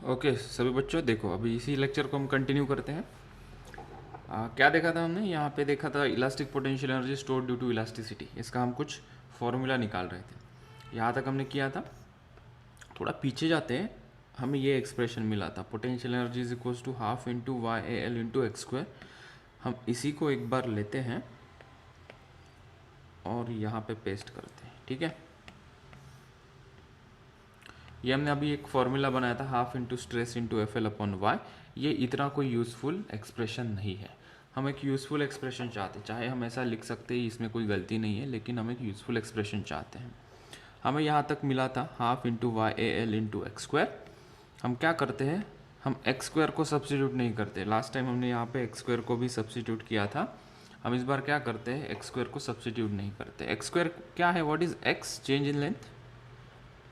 Okay सभी बच्चों, देखो अभी इसी लेक्चर को हम कंटिन्यू करते हैं। क्या देखा था हमने? यहाँ पे देखा था elastic potential energy store due to elasticity. इसका हम कुछ फॉर्मूला निकाल रहे थे। यहाँ तक हमने किया था। थोड़ा पीछे जाते हैं, हमें ये एक्सप्रेशन मिला था, potential energy is equals to half into Y A L into x square. हम इसी को एक बार लेते हैं और यहाँ पे पेस्ट करते हैं, ठीक है। ये हमने अभी एक फॉर्मूला बनाया था, half into stress into F L upon Y. ये इतना कोई यूज़फुल एक्सप्रेशन नहीं है। हम एक यूज़फुल एक्सप्रेशन चाहते हैं, चाहे हम ऐसा लिख सकते हैं, इसमें कोई गलती नहीं है, लेकिन हम एक यूज़फुल एक्सप्रेशन चाहते हैं। हमें यहाँ तक मिला था half into Y A L into x square. हम क्या करते हैं, हम एक्स स्क्वायर को सब्स्टिट्यूट नहीं करते। लास्ट टाइम हमने यहाँ पे एक्स स्क्वायर को भी सब्स्टिट्यूट किया था। हम इस बार क्या करते हैं, एक्स स्क्वायर को सब्स्टिट्यूट नहीं करते। एक्स स्क्वायर क्या है, what is x? Change in length.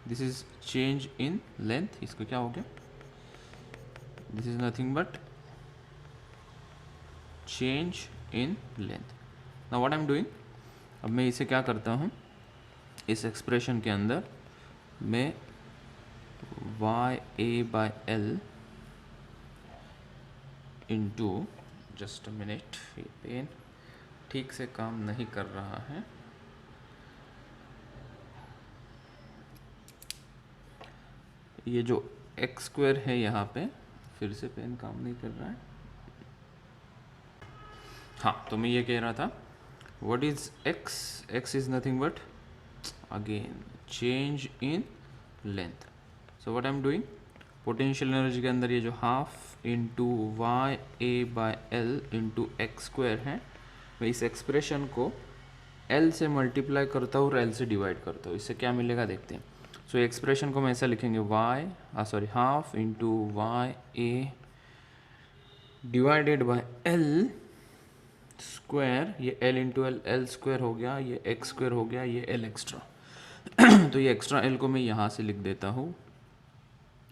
This is change in length. इसको क्या हो गया, this is nothing but change in length. Now what I am doing, अब मैं इसे क्या करता हूँ, इस एक्सप्रेशन के अंदर मैं Y A by L into, just a minute, ये पेन ठीक से काम नहीं कर रहा है। ये जो एक्स स्क्वायर है यहाँ पे, फिर से पेन काम नहीं कर रहा है। हाँ, तो मैं ये कह रहा था, what is X? X is nothing but again change in length. So what I am doing, potential energy के अंदर ये जो half into Y A by L into x square है, मैं इस एक्सप्रेशन को एल से मल्टीप्लाई करता हूँ और एल से डिवाइड करता हूँ। इससे क्या मिलेगा देखते हैं। सो एक्सप्रेशन को हम ऐसा लिखेंगे, half into Y a divided by l square. ये l into l, l square हो गया, ये एक्स स्क्वायर हो गया, ये एल एक्स्ट्रा। तो ये एक्स्ट्रा एल को मैं यहाँ से लिख देता हूँ,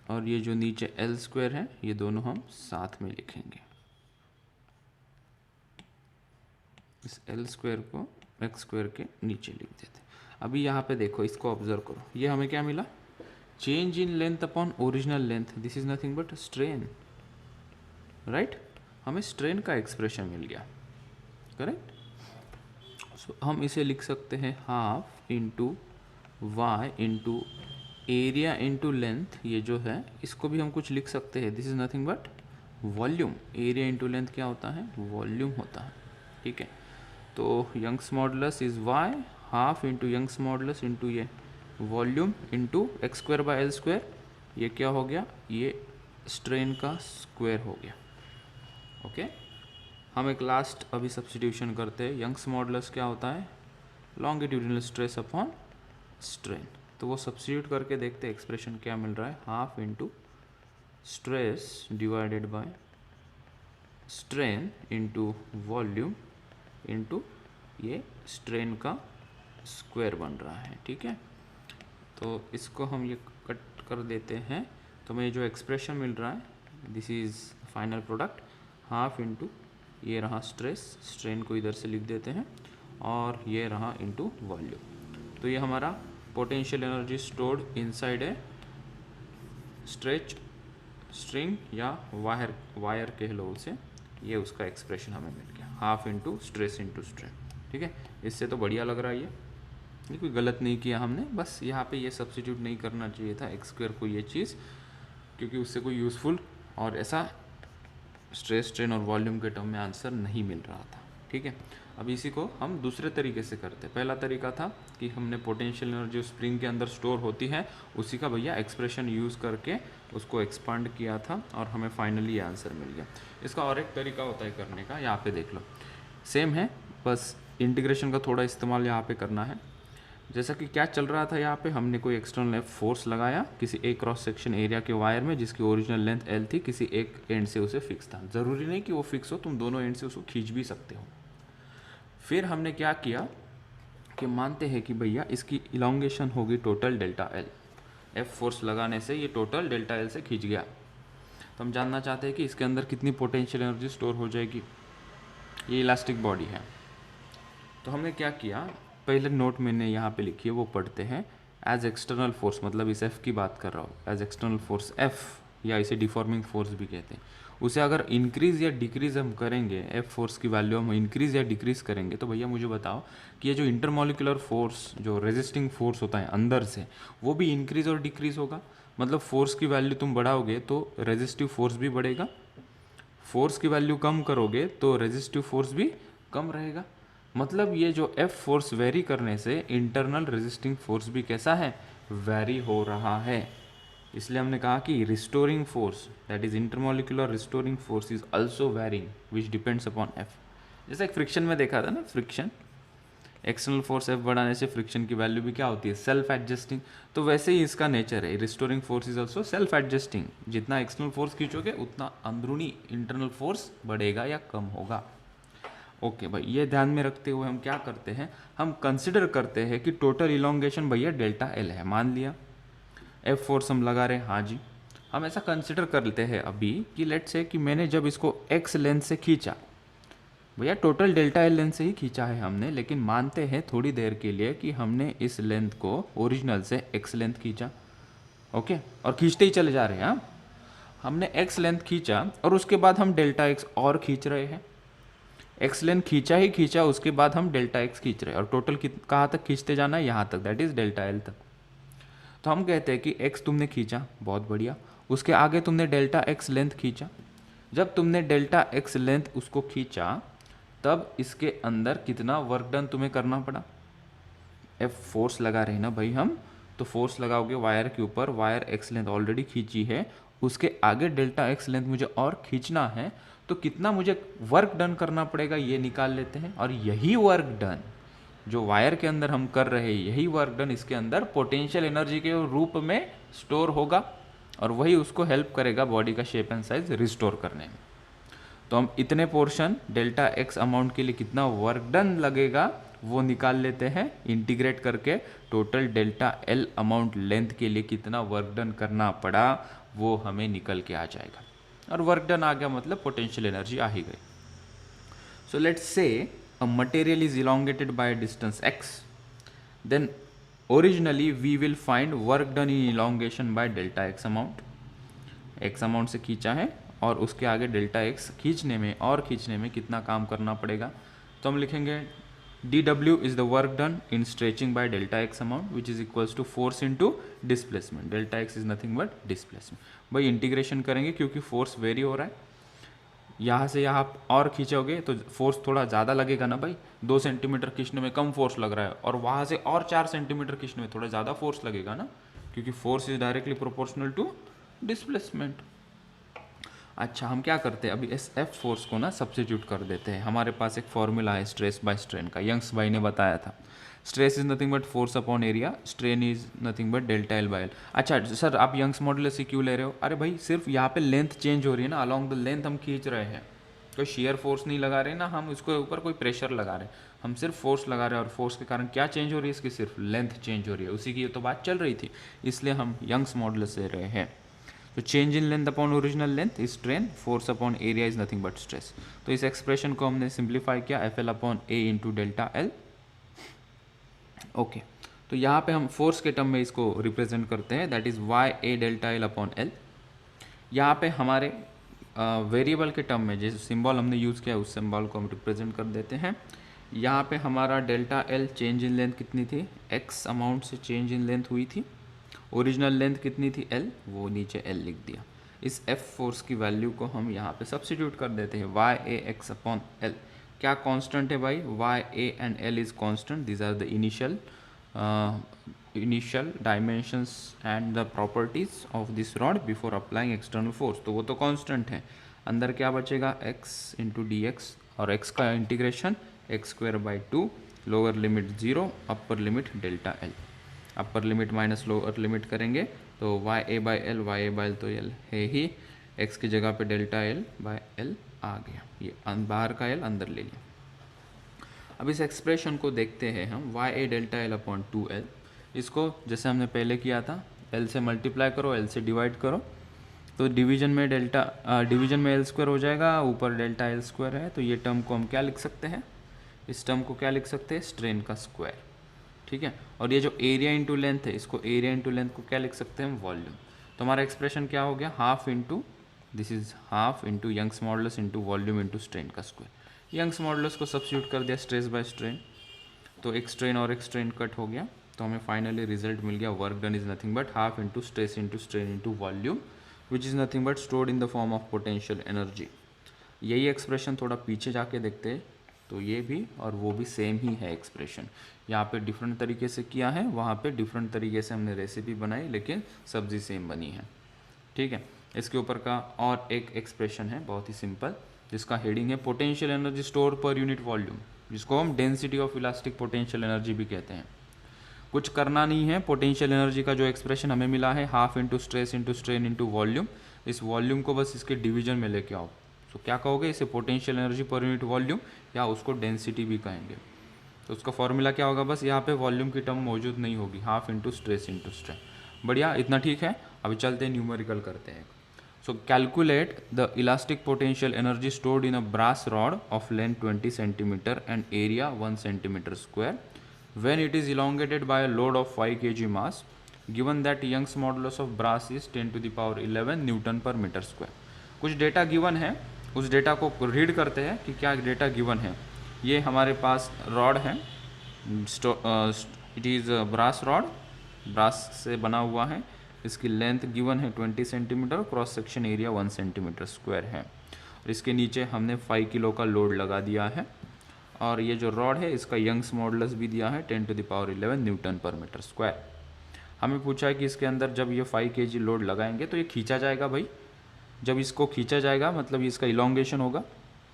और ये जो नीचे एल स्क्वायर है, ये दोनों हम साथ में लिखेंगे। इस एल स्क्वायर को एक्स स्क्वायर के नीचे लिख देते हैं। अभी यहाँ पे देखो, इसको ऑब्जर्व करो, ये हमें क्या मिला, change in length upon original length. This is nothing but strain, right. हमें स्ट्रेन का एक्सप्रेशन मिल गया, करेक्ट। सो हम इसे लिख सकते हैं half into Y into area into length. ये जो है, इसको भी हम कुछ लिख सकते हैं, this is nothing but volume. Area into length क्या होता है, वॉल्यूम होता है, ठीक है। तो Young's modulus is y, half into Young's modulus into ये volume into x square by l square. ये क्या हो गया, ये स्ट्रेन का स्क्वायर हो गया, ओके। हम एक लास्ट अभी सब्स्टिट्यूशन करते हैं। यंग्स मॉडुलस क्या होता है, लॉन्गिट्यूडिनल स्ट्रेस अपॉन स्ट्रेन। तो वो सब्स्टिट्यूट करके देखते हैं एक्सप्रेशन क्या मिल रहा है, half into stress divided by strain into volume into ये स्ट्रेन का स्क्वायर बन रहा है, ठीक है। तो इसको हम ये कट कर देते हैं, तो हमें जो एक्सप्रेशन मिल रहा है, this is final product, half into ये रहा स्ट्रेस, स्ट्रेन को इधर से लिख देते हैं, और ये रहा इंटू वॉल्यूम। तो ये हमारा potential energy stored inside a stretch string या वायर कह लो उसे, ये उसका एक्सप्रेशन हमें मिल गया, half into stress into strain, ठीक है। इससे तो बढ़िया लग रहा है ये कोई गलत नहीं किया हमने, बस यहाँ पे ये सब्स्टिट्यूट नहीं करना चाहिए था एक्स स्क्वायर को, ये चीज़, क्योंकि उससे कोई यूज़फुल और ऐसा स्ट्रेस स्ट्रेन और वॉल्यूम के टर्म में आंसर नहीं मिल रहा था, ठीक है। अब इसी को हम दूसरे तरीके से करते हैं। पहला तरीका था कि हमने पोटेंशियल एनर्जी स्प्रिंग के अंदर स्टोर होती है, उसी का भैया एक्सप्रेशन यूज़ करके उसको एक्सपांड किया था, और हमें फाइनली ये आंसर मिल गया। इसका और एक तरीका होता है करने का, यहाँ पे देख लो, सेम है, बस इंटीग्रेशन का थोड़ा इस्तेमाल यहाँ पे करना है। जैसा कि क्या चल रहा था यहाँ पे, हमने कोई एक्सटर्नल फोर्स लगाया किसी एक क्रॉस सेक्शन एरिया के वायर में, जिसकी ओरिजिनल लेंथ एल थी, किसी एक एंड से उसे फिक्स था। ज़रूरी नहीं कि वो फिक्स हो, तुम दोनों एंड से उसको खींच भी सकते हो। फिर हमने क्या किया कि मानते हैं कि भैया इसकी इलांगेशन होगी total delta L, F force लगाने से ये टोटल डेल्टा एल से खींच गया। तो हम जानना चाहते हैं कि इसके अंदर कितनी पोटेंशियल एनर्जी स्टोर हो जाएगी। ये इलास्टिक बॉडी है, तो हमने क्या किया, पहले नोट मैंने यहाँ पे लिखी है, वो पढ़ते हैं। एज एक्सटर्नल फोर्स, मतलब इस एफ की बात कर रहा हूँ, एज एक्सटर्नल फोर्स एफ या इसे डिफॉर्मिंग फोर्स भी कहते हैं, उसे अगर इंक्रीज़ या डिक्रीज़ हम करेंगे, एफ फोर्स की वैल्यू हम इंक्रीज़ या डिक्रीज़ करेंगे, तो भैया मुझे बताओ कि ये जो इंटरमोलिकुलर फोर्स, जो रेजिस्टिंग फोर्स होता है अंदर से, वो भी इंक्रीज़ और डिक्रीज़ होगा। मतलब फोर्स की वैल्यू तुम बढ़ाओगे तो रेजिस्टिव फोर्स भी बढ़ेगा, फोर्स की वैल्यू कम करोगे तो रेजिस्टिव फोर्स भी कम रहेगा। मतलब ये जो एफ फोर्स वेरी करने से इंटरनल रेजिस्टिंग फोर्स भी कैसा है, वेरी हो रहा है। इसलिए हमने कहा कि restoring force, that is intermolecular restoring force, is also varying which depends upon F. जैसे एक फ्रिक्शन में देखा था ना, फ्रिक्शन एक्सटर्नल फोर्स एफ बढ़ाने से फ्रिक्शन की वैल्यू भी क्या होती है, सेल्फ एडजस्टिंग। तो वैसे ही इसका नेचर है, restoring force is also self adjusting. जितना एक्सटर्नल फोर्स खींचोगे उतना अंदरूनी इंटरनल फोर्स बढ़ेगा या कम होगा। ओके भाई, ये ध्यान में रखते हुए हम क्या करते हैं, हम कंसिडर करते हैं कि टोटल इलोंगेशन भैया डेल्टा एल है, मान लिया एफ फोर्स हम लगा रहे हैं, हाँ जी। हम ऐसा कंसिडर कर लेते हैं अभी कि लेट से कि मैंने जब इसको एक्स लेंथ से खींचा, भैया टोटल डेल्टा एल लेंथ से ही खींचा है हमने, लेकिन मानते हैं थोड़ी देर के लिए कि हमने इस लेंथ को ओरिजिनल से एक्स लेंथ खींचा, ओके, और खींचते ही चले जा रहे हैं। हाँ, हमने एक्स लेंथ खींचा और उसके बाद हम डेल्टा एक्स और खींच रहे हैं। एक्स लेंथ खींचा ही खींचा, उसके बाद हम डेल्टा एक्स खींच रहे हैं, और टोटल कहाँ तक खींचते जाना है, यहाँ तक, दैट इज डेल्टा एल तक। तो हम कहते हैं कि एक्स तुमने खींचा, बहुत बढ़िया, उसके आगे तुमने डेल्टा एक्स लेंथ खींचा। जब तुमने डेल्टा एक्स लेंथ उसको खींचा, तब इसके अंदर कितना वर्क डन तुम्हें करना पड़ा, एफ फोर्स लगा रहे हैं ना भाई हम, तो फोर्स लगाओगे वायर के ऊपर, वायर एक्स लेंथ ऑलरेडी खींची है, उसके आगे डेल्टा एक्स लेंथ मुझे और खींचना है, तो कितना मुझे वर्क डन करना पड़ेगा ये निकाल लेते हैं। और यही वर्क डन जो वायर के अंदर हम कर रहे हैं, यही वर्क डन इसके अंदर पोटेंशियल एनर्जी के रूप में स्टोर होगा, और वही उसको हेल्प करेगा बॉडी का शेप एंड साइज रिस्टोर करने में। तो हम इतने पोर्शन डेल्टा एक्स अमाउंट के लिए कितना वर्क डन लगेगा वो निकाल लेते हैं, इंटीग्रेट करके total delta L amount length के लिए कितना वर्क डन करना पड़ा वो हमें निकल के आ जाएगा। और वर्क डन आ गया मतलब पोटेंशियल एनर्जी आ ही गई। So let's say a material is elongated by distance x, then originally we will find work done in elongation by delta X amount. X amount से खींचा है और उसके आगे डेल्टा एक्स खींचने में और खींचने में कितना काम करना पड़ेगा, तो हम लिखेंगे dw is the work done in stretching by delta x amount which is equals to force into displacement. delta x is nothing but displacement. भाई इंटीग्रेशन करेंगे क्योंकि फोर्स वेरी हो रहा है, यहाँ से यहाँ और खींचोगे तो फोर्स थोड़ा ज़्यादा लगेगा ना भाई, 2 सेंटीमीटर खींचने में कम फोर्स लग रहा है, और वहाँ से और 4 सेंटीमीटर खींचने में थोड़ा ज़्यादा फोर्स लगेगा ना, क्योंकि force is directly proportional to displacement. अच्छा, हम क्या करते हैं, अभी इस एफ फोर्स को ना सब्स्टिट्यूट कर देते हैं। हमारे पास एक फॉर्मूला है स्ट्रेस बाय स्ट्रेन का, यंग्स भाई ने बताया था, stress is nothing but force upon area, strain is nothing but delta L by L. अच्छा सर, आप यंग्स मॉडुलस से क्यों ले रहे हो, अरे भाई सिर्फ यहाँ पे लेंथ चेंज हो रही है ना, अलॉन्ग द लेंथ हम खींच रहे हैं, कोई शेयर फोर्स नहीं लगा रहे ना हम, उसके ऊपर कोई प्रेशर लगा रहे हैं, हम सिर्फ फोर्स लगा रहे हैं, और फोर्स के कारण क्या चेंज हो रही है, इसकी सिर्फ लेंथ चेंज हो रही है, उसी की तो बात चल रही थी, इसलिए हम यंग्स मॉडुलस ले रहे हैं। तो change in length upon original length is strain, force upon area is nothing but stress. तो इस एक्सप्रेशन को हमने सिंप्लीफाई किया, एफ एल अपॉन ए इंटू डेल्टा एल। ओके, तो यहाँ पे हम फोर्स के टर्म में इसको रिप्रेजेंट करते हैं, that is Y A delta L upon L. यहाँ पे हमारे वेरिएबल के टर्म में जिस सिंबल हमने यूज़ किया उस सिंबल को हम रिप्रेजेंट कर देते हैं। यहाँ पे हमारा delta L change in length कितनी थी, एक्स अमाउंट से चेंज इन लेंथ हुई थी, ओरिजिनल लेंथ कितनी थी एल, वो नीचे एल लिख दिया। इस एफ फोर्स की वैल्यू को हम यहाँ पे सब्स्टिट्यूट कर देते हैं, Y A X upon L. क्या कांस्टेंट है भाई, Y A and L is constant, these are the initial dimensions and the properties of this rod before applying external force, तो वो तो कांस्टेंट है। अंदर क्या बचेगा, एक्स इंटू डी एक्स, और एक्स का integration X square by 2, lower limit 0, upper limit delta L, upper limit minus lower limit करेंगे तो Y A by L, Y A by L तो एल है ही, एक्स की जगह पे डेल्टा एल बाई एल आ गया, ये बाहर का एल अंदर ले लिया। अब इस एक्सप्रेशन को देखते हैं हम, Y A delta L upon 2L, इसको जैसे हमने पहले किया था, एल से मल्टीप्लाई करो, एल से डिवाइड करो, तो डिवीजन में डिवीजन में एल स्क्वायर हो जाएगा, ऊपर डेल्टा एल स्क्वायर है, तो ये टर्म को हम क्या लिख सकते हैं, इस टर्म को क्या लिख सकते हैं, स्ट्रेन का स्क्वायर, ठीक है। और ये जो एरिया इंटू लेंथ है, इसको एरिया इंटू लेंथ को क्या लिख सकते हैं हम, वॉल्यूम। तो हमारा एक्सप्रेशन क्या हो गया, half into this is half into Young's modulus into volume into strain का स्क्वायर। यंग्स मॉडुलस को सब्स्टिट्यूट कर दिया स्ट्रेस बाय स्ट्रेन, तो एक स्ट्रेन और एक स्ट्रेन कट हो गया, तो हमें फाइनली रिजल्ट मिल गया work done is nothing but half into stress into strain into volume which is nothing but stored in the form of potential energy. यही एक्सप्रेशन थोड़ा पीछे जाके देखते हैं तो ये भी और वो भी सेम ही है एक्सप्रेशन। यहाँ पे डिफरेंट तरीके से किया है, वहाँ पे डिफरेंट तरीके से हमने रेसिपी बनाई, लेकिन सब्जी सेम बनी है। ठीक है, इसके ऊपर का और एक एक्सप्रेशन है बहुत ही सिंपल, जिसका हेडिंग है potential energy store per unit volume, जिसको हम density of elastic potential energy भी कहते हैं। कुछ करना नहीं है, पोटेंशियल एनर्जी का जो एक्सप्रेशन हमें मिला है half into stress into strain into volume, इस वॉल्यूम को बस इसके डिवीजन में लेके आओ। तो क्या कहोगे, इसे potential energy per unit volume या उसको डेंसिटी भी कहेंगे। तो उसका फॉर्मूला क्या होगा, बस यहाँ पे वॉल्यूम की टर्म मौजूद नहीं होगी, half into stress into strain. बढ़िया, इतना ठीक है। अभी चलते हैं न्यूमेरिकल करते हैं। So calculate the elastic potential energy stored in a brass rod of length 20 centimetre and area 1 centimetre square when it is elongated by a load of 5 kg mass given that Young's modulus of brass is 10 to the power 11 Newton पर metre square. कुछ data given है, उस data को read करते हैं कि क्या data given है। ये हमारे पास रॉड है, it is brass rod, brass से बना हुआ है, इसकी लेंथ गिवन है 20 centimetre, cross section area 1 centimetre square है, और इसके नीचे हमने 5 किलो का लोड लगा दिया है, और ये जो रॉड है इसका यंग्स मॉडुलस भी दिया है 10 to the power 11 न्यूटन पर मीटर स्क्वायर। हमें पूछा है कि इसके अंदर जब ये 5 kg लोड लगाएंगे तो ये खींचा जाएगा भाई। जब इसको खींचा जाएगा मतलब इसका इलोंगेशन होगा,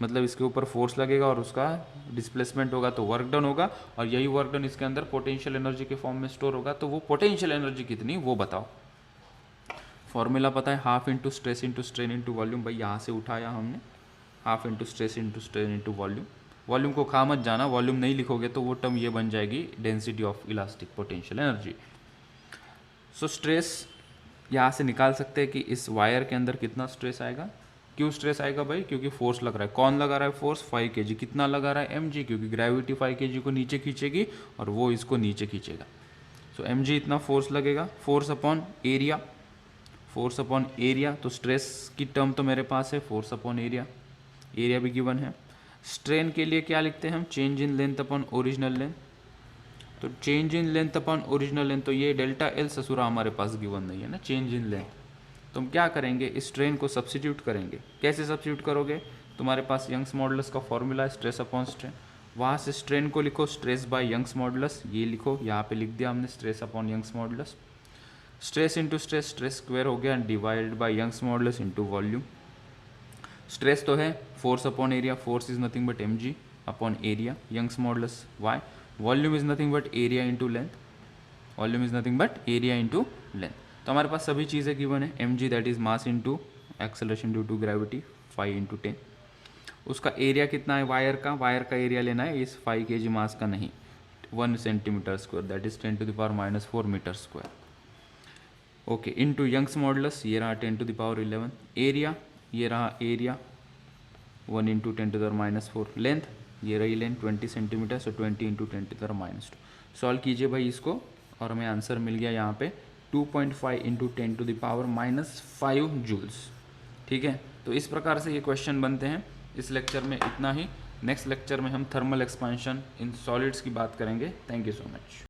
मतलब इसके ऊपर फोर्स लगेगा और उसका डिस्प्लेसमेंट होगा, तो वर्क डन होगा, और यही वर्क डन इसके अंदर पोटेंशियल एनर्जी के फॉर्म में स्टोर होगा। तो वो पोटेंशियल एनर्जी कितनी वो बताओ। फॉर्मूला पता है, half into stress into strain into volume. भाई यहाँ से उठाया हमने, half into stress into strain into volume. Volume को खा मत जाना, वॉल्यूम नहीं लिखोगे तो वो टर्म ये बन जाएगी density of elastic potential energy. So stress यहाँ से निकाल सकते हैं कि इस वायर के अंदर कितना स्ट्रेस आएगा। क्यों स्ट्रेस आएगा भाई, क्योंकि फोर्स लग रहा है। कौन लगा रहा है फोर्स, 5 kg। कितना लगा रहा है, mg, क्योंकि ग्रेविटी 5 kg को नीचे खींचेगी और वो इसको नीचे खींचेगा। सो mg इतना फोर्स लगेगा, force upon area, force upon area. तो स्ट्रेस की टर्म तो मेरे पास है फोर्स अपॉन एरिया, एरिया भी गिवन है। स्ट्रेन के लिए क्या लिखते हैं हम, change in length upon original length. तो change in length upon original length, तो ये डेल्टा एल ससुरा हमारे पास गिवन नहीं है ना, चेंज इन लेंथ। तो हम क्या करेंगे, इस स्ट्रेन को सब्स्टिट्यूट करेंगे। कैसे सब्स्टिट्यूट करोगे, तुम्हारे पास यंग्स मॉडुलस का फॉर्मूला है स्ट्रेस अपॉन स्ट्रेन, वहाँ से स्ट्रेन को लिखो स्ट्रेस बाय यंग्स मॉडुलस, ये लिखो, यहाँ पे लिख दिया हमने stress upon Young's modulus. Stress into stress, stress square हो गया, divided by Young's modulus into volume. Stress तो है force upon area, force is nothing but mg upon area, Young's modulus y। Volume is nothing but area into length, volume is nothing but area into length. तो हमारे पास सभी चीज़ें given है, mg that is mass into acceleration due to gravity 5 into 10। उसका area कितना है wire का एरिया लेना है, इस 5 kg मास का नहीं, 1 centimetre square that is 10 to the power -4 metre square. Okay, into Young's modulus, ये रहा 10 to the power 11, एरिया ये रहा area 1 into 10 to the -4, length ये रही length 20 centimetre, so 20 into 10 to the -2। Solve कीजिए भाई इसको, और हमें आंसर मिल गया यहाँ पे 2.5 into 10 to the power -5 joules. ठीक है, तो इस प्रकार से ये क्वेश्चन बनते हैं। इस लेक्चर में इतना ही। नेक्स्ट लेक्चर में हम थर्मल एक्सपेंशन इन सॉलिड्स की बात करेंगे। Thank you so much.